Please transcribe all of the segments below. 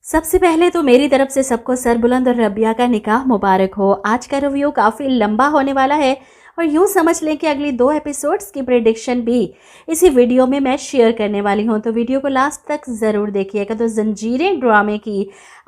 سب سے پہلے تو میری طرف سے سب کو سربلند اور ربیہ کا نکاح مبارک ہو۔ آج کا ریویو کافی لمبا ہونے والا ہے اور یوں سمجھ لیں کہ اگلی 2 ایپیسوڈز کی پریڈکشن بھی اسی ویڈیو میں شیئر کرنے والی ہوں، تو ویڈیو کو لاسٹ تک ضرور دیکھیے گا۔ تو زنجیریں ڈرامے کی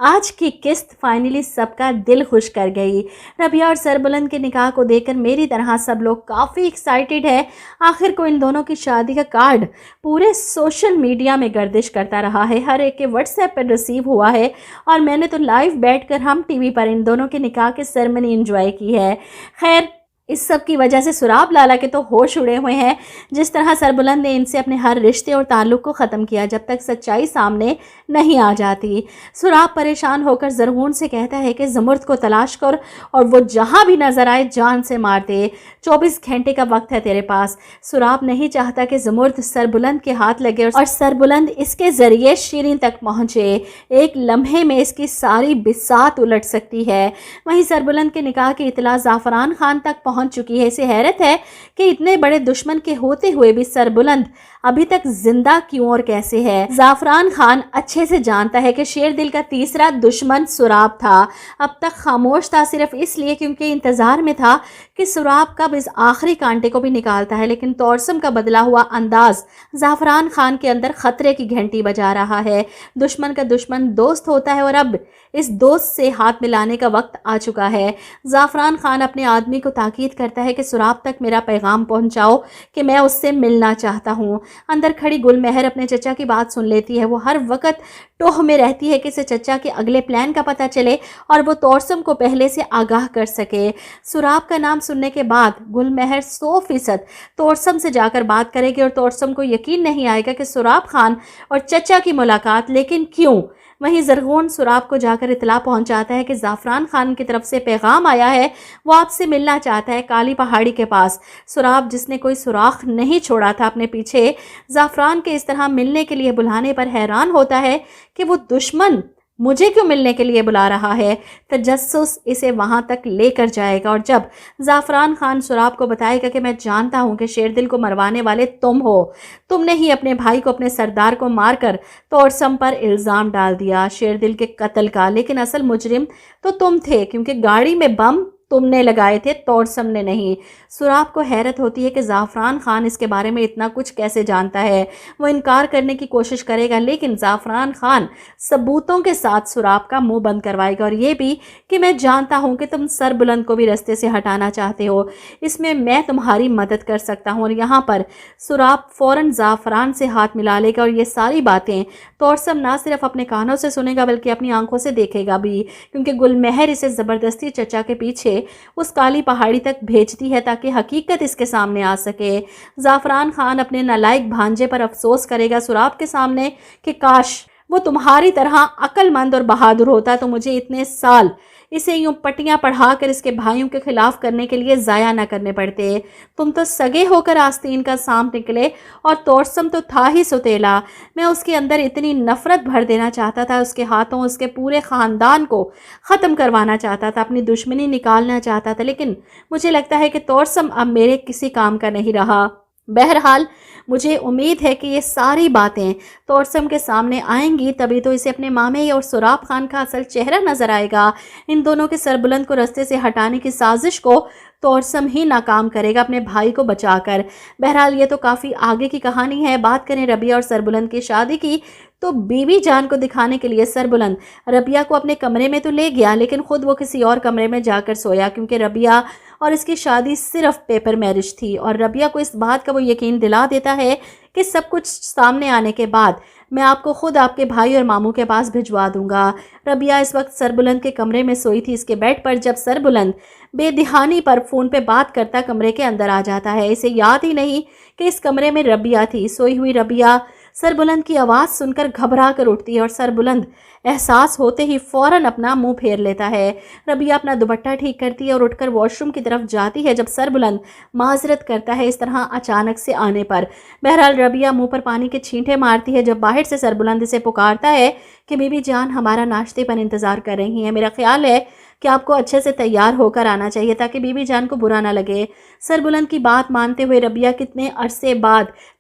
آج کی قسط فائنلی سب کا دل خوش کر گئی۔ ربیہ اور سربلند کے نکاح کو دیکھ کر میری طرح سب لوگ کافی ایکسائٹیڈ ہے۔ آخر کو ان دونوں کی شادی کا کارڈ پورے سوشل میڈیا میں گردش کرتا رہا ہے، ہر ایک کے واٹس ایپ پر ریسیو ہوا ہے اور میں نے تو لائیو بیٹھ کر ہم ٹی وی پر ان دونوں کے نکاح کے سرمنی انجوائے کی ہے۔ خیر، اس سب کی وجہ سے سراب لالا کے تو ہوش اڑے ہوئے ہیں۔ جس طرح سربلند نے ان سے اپنے ہر رشتے اور تعلق کو ختم کیا جب تک سچائی سامنے نہیں آ جاتی۔ سراب پریشان ہو کر زرغون سے کہتا ہے کہ زمرد کو تلاش کر اور وہ جہاں بھی نظر آئے جان سے مار دے، 24 گھنٹے کا وقت ہے تیرے پاس۔ سراب نہیں چاہتا کہ زمرد سربلند کے ہاتھ لگے اور سربلند اس کے ذریعے شیرین تک پہنچے۔ ایک لمحے میں اس کی ساری بساط الٹ سکتی ہے۔ وہیں سربلند کے نکاح کی اطلاع زعفران خان تک پہنچ چکی ہے۔ اسے حیرت ہے کہ اتنے بڑے دشمن کے ہوتے ہوئے بھی سربلند ابھی تک زندہ کیوں اور کیسے ہے۔ زعفران خان اچھے سے جانتا ہے کہ شیر دل کا تیسرا دشمن سراب تھا، اب تک خاموش تھا صرف اس لیے کیونکہ انتظار میں تھا کہ سراب کب اس آخری کانٹے کو بھی نکالتا ہے، لیکن طورسم کا بدلا ہوا انداز زعفران خان کے اندر خطرے کی گھنٹی بجا رہا ہے۔ دشمن کا دشمن دوست ہوتا ہے اور اب اس دوست سے ہاتھ ملانے کا وقت آ چکا ہے۔ زعفران خان اپنے آدمی کو تاکید کرتا ہے کہ سراب تک میرا پیغام پہنچاؤ کہ میں اس سے ملنا چاہتا ہوں۔ اندر کھڑی گل مہر اپنے چچا کی بات سن لیتی ہے۔ وہ ہر وقت ٹوہ میں رہتی ہے کہ اسے چچا کے اگلے پلان کا پتہ چلے اور وہ طورسم کو پہلے سے آگاہ کر سکے۔ سراب کا نام سننے کے بعد گل مہر 100% طورسم سے جا کر بات کرے گی اور طورسم کو یقین نہیں آئے گا کہ سراب خان اور چچا کی ملاقات، لیکن کیوں؟ وہیں زرغون سراب کو جا کر اطلاع پہنچاتا ہے کہ زعفران خان کی طرف سے پیغام آیا ہے، وہ آپ سے ملنا چاہتا ہے کالی پہاڑی کے پاس۔ سراب جس نے کوئی سوراخ نہیں چھوڑا تھا اپنے پیچھے، زعفران کے اس طرح ملنے کے لیے بلانے پر حیران ہوتا ہے کہ وہ دشمن مجھے کیوں ملنے کے لیے بلا رہا ہے۔ تجسس اسے وہاں تک لے کر جائے گا اور جب زعفران خان سراب کو بتائے گا کہ میں جانتا ہوں کہ شیر دل کو مروانے والے تم ہو، تم نے ہی اپنے بھائی کو، اپنے سردار کو مار کر طورسم پر الزام ڈال دیا شیر دل کے قتل کا، لیکن اصل مجرم تو تم تھے کیونکہ گاڑی میں بم تم نے لگائے تھے، طورسم نے نہیں۔ سراب کو حیرت ہوتی ہے کہ زعفران خان اس کے بارے میں اتنا کچھ کیسے جانتا ہے۔ وہ انکار کرنے کی کوشش کرے گا لیکن زعفران خان ثبوتوں کے ساتھ سراب کا منہ بند کروائے گا، اور یہ بھی کہ میں جانتا ہوں کہ تم سربلند کو بھی رستے سے ہٹانا چاہتے ہو، اس میں تمہاری مدد کر سکتا ہوں۔ اور یہاں پر سراب فوراً زعفران سے ہاتھ ملا لے گا اور یہ ساری باتیں طورسم نہ صرف اپنے کانوں سے سنے گا بلکہ اپنی آنکھوں سے دیکھے گا بھی، کیونکہ گل مہر اسے زبردستی چچا کے پیچھے اس کالی پہاڑی تک بھیجتی ہے تاکہ حقیقت اس کے سامنے آ سکے۔ زعفران خان اپنے نالائق بھانجے پر افسوس کرے گا سراب کے سامنے کہ کاش وہ تمہاری طرح عقل مند اور بہادر ہوتا تو مجھے اتنے سال اسے یوں پٹیاں پڑھا کر اس کے بھائیوں کے خلاف کرنے کے لیے ضائع نہ کرنے پڑتے۔ تم تو سگے ہو کر آستین کا سانپ نکلے اور طورسم تو تھا ہی ستیلا۔ میں اس کے اندر اتنی نفرت بھر دینا چاہتا تھا، اس کے ہاتھوں اس کے پورے خاندان کو ختم کروانا چاہتا تھا، اپنی دشمنی نکالنا چاہتا تھا، لیکن مجھے لگتا ہے کہ طورسم اب میرے کسی کام کا نہیں رہا۔ بہرحال مجھے امید ہے کہ یہ ساری باتیں طورسم کے سامنے آئیں گی، تبھی تو اسے اپنے مامے اور سراب خان کا اصل چہرہ نظر آئے گا۔ ان دونوں کے سربلند کو رستے سے ہٹانے کی سازش کو طورسم ہی ناکام کرے گا اپنے بھائی کو بچا کر۔ بہرحال یہ تو کافی آگے کی کہانی ہے۔ بات کریں ربیہ اور سربلند کی شادی کی تو بیوی جان کو دکھانے کے لیے سربلند ربیہ کو اپنے کمرے میں تو لے گیا لیکن خود وہ کسی اور کمرے میں جا کر سویا، کیونکہ ربیہ اور اس کی شادی صرف پیپر میرج تھی اور ربیہ کو اس بات کا وہ یقین دلا دیتا ہے کہ سب کچھ سامنے آنے کے بعد میں آپ کو خود آپ کے بھائی اور ماموں کے پاس بھجوا دوں گا۔ ربیہ اس وقت سربلند کے کمرے میں سوئی تھی، اس کے بیڈ پر، جب سربلند بے دہانی پر فون پہ بات کرتا کمرے کے اندر آ جاتا ہے۔ اسے یاد ہی نہیں کہ اس کمرے میں ربیہ تھی۔ سوئی ہوئی ربیہ سربلند کی آواز سن کر گھبرا کر اٹھتی ہے اور سربلند احساس ہوتے ہی فوراً اپنا منہ پھیر لیتا ہے۔ ربیہ اپنا دوپٹہ ٹھیک کرتی ہے اور اٹھ کر واش روم کی طرف جاتی ہے جب سربلند معذرت کرتا ہے اس طرح اچانک سے آنے پر۔ بہرحال ربیہ منہ پر پانی کے چھینٹے مارتی ہے جب باہر سے سربلند اسے پکارتا ہے کہ بیوی جان ہمارا ناشتے پر انتظار کر رہی ہیں، میرا خیال ہے کہ آپ کو اچھے سے تیار ہو کر آنا چاہیے تاکہ بیوی جان کو برا نہ لگے۔ سربلند کی بات مانتے ہوئے ربیہ کتنے عرصے بعد